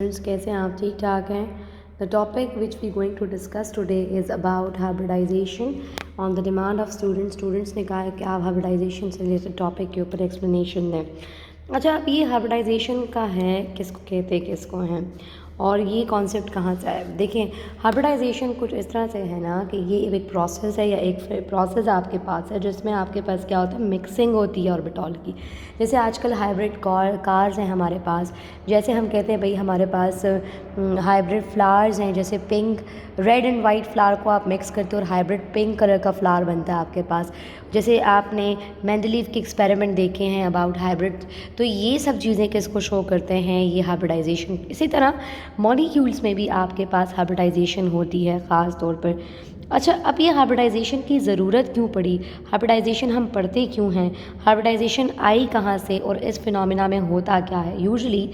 Students, कैसे हैं आप? ठीक ठाक हैं? The topic which we going to discuss today is about hybridization on the demand of students. Students ने कहा है कि आप hybridization से रिलेटेड टॉपिक के ऊपर एक्सप्लेनेशन दें। अच्छा, अब ये hybridization का है, किसको कहते हैं, किसको हैं, और ये कॉन्सेप्ट कहाँ से आया? देखिए, हाइब्रिडाइजेशन कुछ इस तरह से है ना कि ये एक प्रोसेस है या एक प्रोसेस आपके पास है जिसमें आपके पास क्या होता है, मिक्सिंग होती है ऑर्बिटॉल की। जैसे आजकल हाइब्रिड कार्स हैं हमारे पास, जैसे हम कहते हैं भाई हमारे पास हाइब्रिड फ्लावर्स हैं, जैसे pink red and white flower को आप मिक्स करते हो और हाइब्रिड पिंक कलर का फ्लावर बनता है आपके पास। जैसे आपने मेंडलीव के एक्सपेरिमेंट देखे हैं अबाउट हाइब्रिड, तो ये सब चीज़ें किसको शो करते हैं, ये हाइब्रिडाइजेशन। इसी तरह मॉलिक्यूल्स में भी आपके पास हाइब्रिडाइजेशन होती है ख़ास तौर पर। अच्छा, अब ये हाइब्रिडाइजेशन की ज़रूरत क्यों पड़ी, हाइब्रिडाइजेशन हम पढ़ते क्यों हैं, हाइब्रिडाइजेशन आई कहाँ से और इस फिनोमिना में होता क्या है? यूजुअली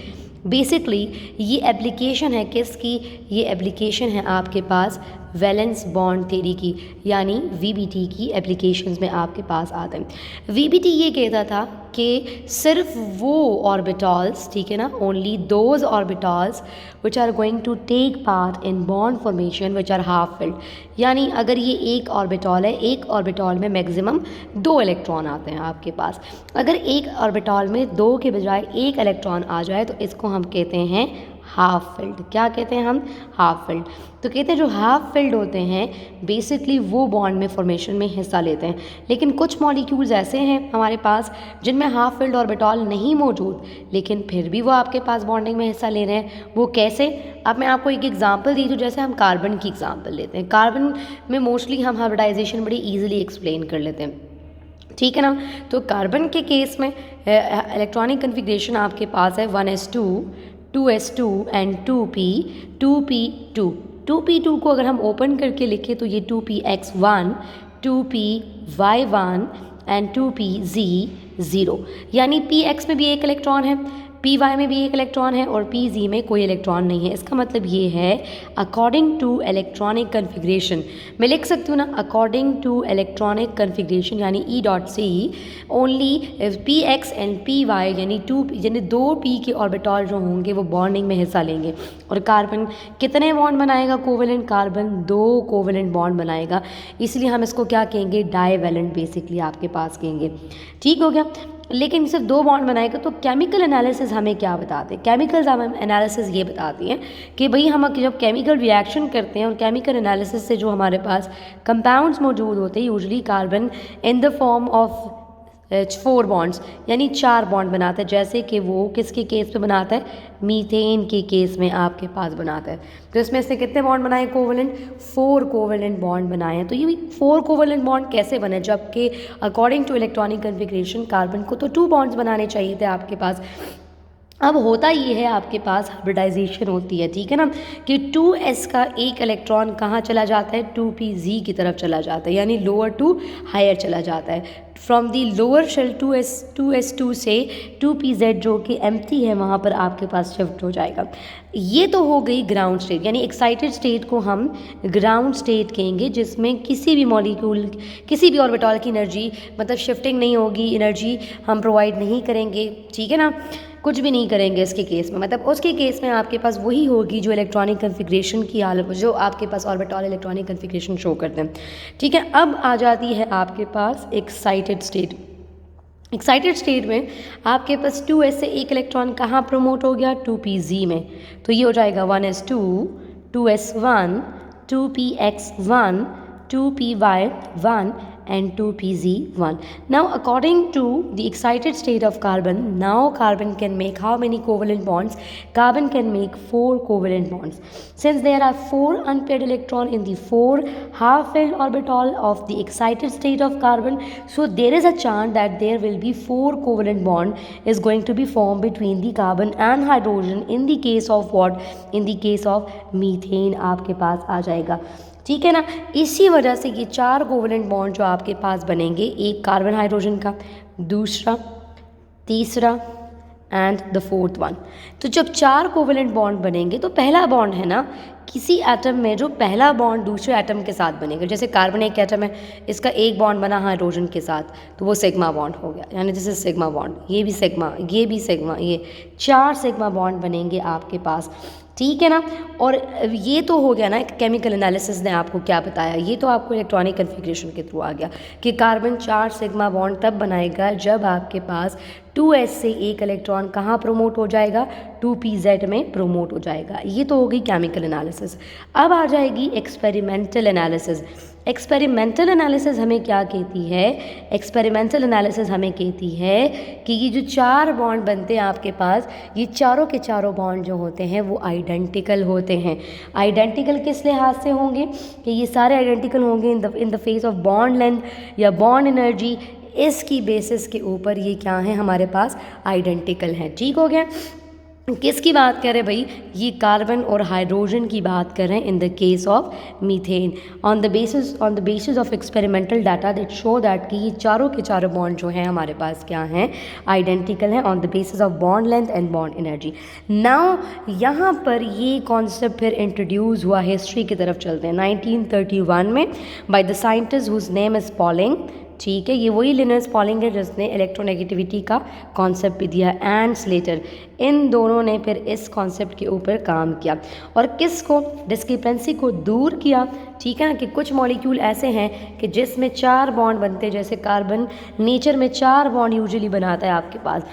बेसिकली ये एप्लीकेशन है किसकी, ये एप्लीकेशन है आपके पास वैलेंस बॉन्ड थ्योरी की, यानी वीबीटी की एप्लीकेशंस में आपके पास आते हैं। वीबीटी ये कहता था कि सिर्फ वो ऑर्बिटॉल्स, ठीक है ना, only those orbitals which are going to take part in bond formation which are half filled, यानी अगर ये एक ऑर्बिटॉल है, एक ऑर्बिटॉल में मैक्सिमम 2 इलेक्ट्रॉन आते हैं आपके पास। अगर एक ऑर्बिटॉल में 2 के बजाय 1 इलेक्ट्रॉन आ जाए तो इसको हम कहते हैं हाफ फिल्ड। क्या कहते हैं हम? Half filled. तो कहते हैं जो हाफ फिल्ड होते हैं बेसिकली वो बॉन्ड में फॉर्मेशन में हिस्सा लेते हैं। लेकिन कुछ मॉलिक्यूल्स ऐसे हैं हमारे पास जिनमें हाफ फिल्ड ऑर्बिटॉल नहीं मौजूद, लेकिन फिर भी वो आपके पास बॉन्डिंग में हिस्सा ले रहे हैं। वो कैसे? अब मैं आपको एक एग्जांपल दी हूँ। जैसे हम कार्बन की एग्जांपल लेते हैं, कार्बन में मोस्टली हम हाइब्रिडाइजेशन बड़ी ईजिली एक्सप्लेन कर लेते हैं, ठीक है ना। तो कार्बन के केस में इलेक्ट्रॉनिक कन्फिग्रेशन आपके पास है 1s2 2s2 and 2p2। 2p2 को अगर हम ओपन करके लिखें तो ये 2px1 2py1 एंड 2pz0, यानी px में भी एक इलेक्ट्रॉन है, पी वाई में भी एक इलेक्ट्रॉन है और पी जी में कोई इलेक्ट्रॉन नहीं है। इसका मतलब ये है अकॉर्डिंग टू इलेक्ट्रॉनिक कन्फिग्रेशन, मैं लिख सकती हूँ ना, अकॉर्डिंग टू इलेक्ट्रॉनिक कन्फिग्रेशन यानी E dot C only P X and P Y यानी 2 पी के ऑर्बिटॉल जो होंगे वो बॉन्डिंग में हिस्सा लेंगे। और कार्बन कितने बॉन्ड बनाएगा? कोवेलेंट कार्बन 2 कोवेलेंट बॉन्ड बनाएगा, इसलिए हम इसको क्या कहेंगे, डाईवैलेंट बेसिकली आपके पास कहेंगे। ठीक हो गया। लेकिन सिर्फ 2 बॉन्ड बनाएगा तो केमिकल एनालिसिस हमें क्या बताते हैं? केमिकल एनालिसिस ये बताती हैं कि भाई हम जब केमिकल रिएक्शन करते हैं और केमिकल एनालिसिस से जो हमारे पास कंपाउंड्स मौजूद होते हैं, usually carbon in the form of 4 bonds यानी 4 बॉन्ड बनाता है, जैसे कि वो किसके केस में बनाता है, मीथेन के केस में आपके पास बनाता है। तो इसमें से कितने बॉन्ड बनाए कोवेलेंट? 4 कोवेलेंट बॉन्ड बनाए हैं। तो ये 4 कोवेलेंट बॉन्ड कैसे बने, जबकि according to electronic configuration carbon को तो 2 बॉन्ड्स बनाने चाहिए थे आपके पास। अब होता ये है आपके पास हाइब्रिडाइजेशन होती है, ठीक है ना, कि 2s का एक इलेक्ट्रॉन कहाँ चला जाता है, 2pz की तरफ चला जाता है, यानी लोअर टू हायर चला जाता है। From the lower shell 2s2 से 2pz जो कि एम्प्टी है वहाँ पर आपके पास शिफ्ट हो जाएगा। ये तो हो गई ग्राउंड स्टेट, यानी एक्साइटेड स्टेट को हम ग्राउंड स्टेट कहेंगे, जिसमें किसी भी मॉलिक्यूल, किसी भी ऑर्बिटॉल की एनर्जी मतलब शिफ्टिंग नहीं होगी, एनर्जी हम प्रोवाइड नहीं करेंगे, ठीक है ना, कुछ भी नहीं करेंगे इसके केस में। मतलब उसके केस में आपके पास वही होगी जो इलेक्ट्रॉनिक कन्फिग्रेशन की हालत, जो आपके पास ऑर्बिटॉल इलेक्ट्रॉनिक कन्फिग्रेशन शो करते हैं, ठीक है। अब आ जाती है आपके पास एक्साइटेड स्टेट। एक्साइटेड स्टेट में आपके पास 2s से एक इलेक्ट्रॉन कहाँ प्रमोट हो गया, 2pz में, तो ये हो जाएगा 1s2 2s1 2px1 2py1 and 2pz1. Now according to the excited state of carbon, now carbon can make how many covalent bonds? Carbon can make 4 covalent bonds. Since there are 4 unpaired electron in the 4 half-filled orbital of the excited state of carbon, so there is a chance that there will be 4 covalent bond is going to be formed between the carbon and hydrogen in the case of what? In the case of methane आपके पास आ जाएगा, ठीक है ना। इसी वजह से ये 4 covalent bond जो आपके पास बनेंगे, एक कार्बन हाइड्रोजन का, दूसरा, तीसरा एंड द फोर्थ वन। तो जब 4 कोवेलेंट बॉन्ड बनेंगे तो पहला बॉन्ड है ना किसी एटम में जो पहला बॉन्ड दूसरे एटम के साथ बनेगा, जैसे कार्बन एक एटम है, इसका एक बॉन्ड बना हाइड्रोजन के साथ तो वो सिग्मा बॉन्ड हो गया, यानी दिस इज सिग्मा बॉन्ड, ये भी सिग्मा, ये भी सिग्मा, ये 4 सिग्मा बॉन्ड बनेंगे आपके पास, ठीक है ना। और ये तो हो गया ना केमिकल एनालिसिस ने आपको क्या बताया, ये तो आपको इलेक्ट्रॉनिक कन्फिग्रेशन के थ्रू आ गया कि कार्बन 4 सिग्मा बॉन्ड तब बनाएगा जब आपके पास 2s से एक इलेक्ट्रॉन कहाँ प्रोमोट हो जाएगा, 2pz में प्रोमोट हो जाएगा। ये तो हो गई केमिकल एनालिसिस। अब आ जाएगी एक्सपेरिमेंटल एनालिसिस। एक्सपेरिमेंटल एनालिसिस हमें क्या कहती है, एक्सपेरिमेंटल एनालिसिस हमें कहती है कि ये जो 4 बॉन्ड बनते हैं आपके पास, ये चारों के चारों बॉन्ड जो होते हैं वो आइडेंटिकल होते हैं। आइडेंटिकल किस लिहाज से होंगे कि ये सारे आइडेंटिकल होंगे in the face of bond length या बॉन्ड एनर्जी, इसकी बेसिस के ऊपर ये क्या है हमारे पास आइडेंटिकल है, ठीक हो गया। किसकी बात कर रहे हैं भाई, ये कार्बन और हाइड्रोजन की बात कर रहे हैं in the case of methane, on the basis of experimental data that show that कि ये चारों के चारों बॉन्ड जो हैं हमारे पास क्या हैं, आइडेंटिकल हैं on the basis of bond length and bond energy. Now यहाँ पर ये कॉन्सेप्ट फिर इंट्रोड्यूस हुआ, हिस्ट्री की तरफ चलते हैं 1931 में by the scientist whose name is Pauling, ठीक है, ये वही लिनस पॉलिंग है जिसने इलेक्ट्रोनेगेटिविटी का कॉन्सेप्ट भी दिया, एंड स्लेटर, इन दोनों ने फिर इस कॉन्सेप्ट के ऊपर काम किया और किसको, डिस्क्रिपेंसी को दूर किया, ठीक है ना, कि कुछ मॉलिक्यूल ऐसे हैं कि जिसमें 4 बॉन्ड बनते हैं, जैसे कार्बन नेचर में 4 बॉन्ड यूजुअली बनाता है आपके पास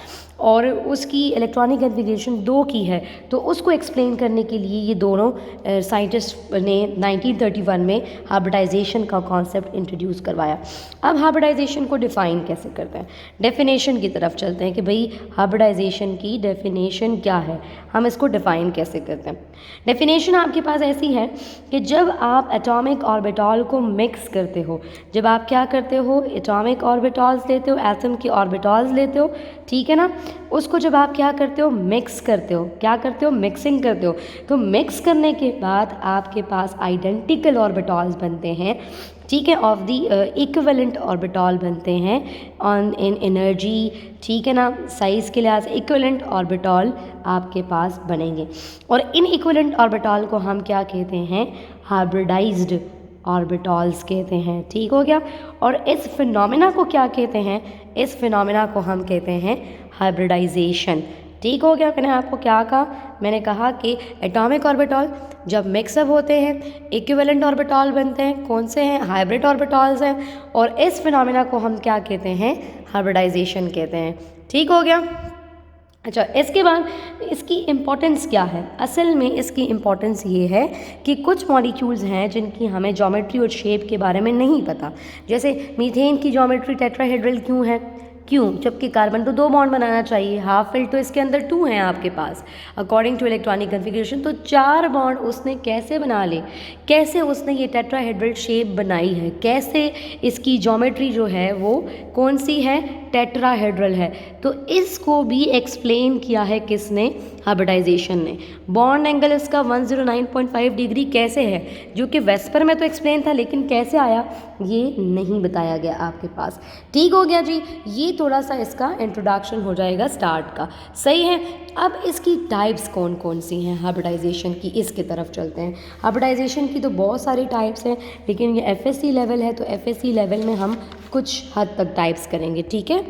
और उसकी इलेक्ट्रॉनिक कन्फिग्रेशन 2 की है, तो उसको एक्सप्लेन करने के लिए ये दोनों साइंटिस्ट ने 1931 में हाइब्रिडाइजेशन का कॉन्सेप्ट इंट्रोड्यूस करवाया। अब हाइब्रिडाइजेशन को डिफ़ाइन कैसे करते हैं, डेफिनेशन की तरफ चलते हैं कि भाई हाइब्रिडाइजेशन की डेफिनेशन क्या है, हम इसको डिफ़ाइन कैसे करते हैं। डेफिनेशन आपके पास ऐसी है कि जब आप एटॉमिक ऑर्बिटॉल को मिक्स करते हो, जब आप क्या करते हो, एटॉमिक ऑर्बिटॉल्स लेते हो, एटम के ऑर्बिटॉल्स लेते हो, ठीक है ना, उसको जब आप क्या करते हो, मिक्स करते हो, क्या करते हो, मिक्सिंग करते हो, तो मिक्स करने के बाद आपके पास आइडेंटिकल ऑर्बिटॉल्स बनते हैं, ठीक है, ऑफ द इक्विवेलेंट ऑर्बिटॉल बनते हैं ऑन इन एनर्जी, ठीक है ना, साइज़ के लिहाज से इक्विवेलेंट ऑर्बिटॉल आपके पास बनेंगे और इन इक्विवेलेंट ऑर्बिटॉल को हम क्या कहते हैं, हाइब्रिडाइज्ड ऑर्बिटॉल्स कहते हैं, ठीक हो गया। और इस फिनोमेना को क्या कहते हैं, इस फिनोमेना को हम कहते हैं हाइब्रिडाइजेशन, ठीक हो गया। मैंने आपको क्या कहा, मैंने कहा कि एटॉमिक ऑर्बिटॉल जब मिक्सअप होते हैं इक्विवेलेंट ऑर्बिटॉल बनते हैं, कौन से हैं, हाइब्रिड ऑर्बिटॉल्स हैं, और इस फिनोमेना को हम क्या कहते हैं, हाइब्रिडाइजेशन कहते हैं, ठीक हो गया। अच्छा, इसके बाद इसकी इम्पोर्टेंस क्या है, असल में इसकी इम्पोर्टेंस ये है कि कुछ मॉलिक्यूल्स हैं जिनकी हमें ज्योमेट्री और शेप के बारे में नहीं पता, जैसे मीथेन की ज्योमेट्री टेट्राहेड्रल क्यों है, क्यों, जबकि कार्बन तो 2 बॉन्ड बनाना चाहिए, हाफ फिल्ड तो इसके अंदर 2 हैं आपके पास अकॉर्डिंग टू इलेक्ट्रॉनिक कन्फिग्रेशन, तो 4 बॉन्ड उसने कैसे बना ले, कैसे उसने ये टेट्राहेड्रल शेप बनाई है, कैसे इसकी ज्योमेट्री जो है वो कौन सी है, टेट्राहेड्रल है, तो इसको भी एक्सप्लेन किया है किसने, हाइब्रिडाइजेशन ने। बॉन्ड एंगल इसका 109.5 डिग्री कैसे है, जो कि वेस्पर में तो एक्सप्लेन था, लेकिन कैसे आया ये नहीं बताया गया आपके पास, ठीक हो गया जी। ये थोड़ा सा इसका इंट्रोडक्शन हो जाएगा स्टार्ट का, सही है। अब इसकी टाइप्स कौन कौन सी हैं हाइब्रिडाइजेशन की, इसके तरफ चलते हैं। हाइब्रिडाइजेशन की तो बहुत सारी टाइप्स हैं, लेकिन ये FSC लेवल है तो FSC लेवल में हम कुछ हद तक टाइप्स करेंगे, ठीक है।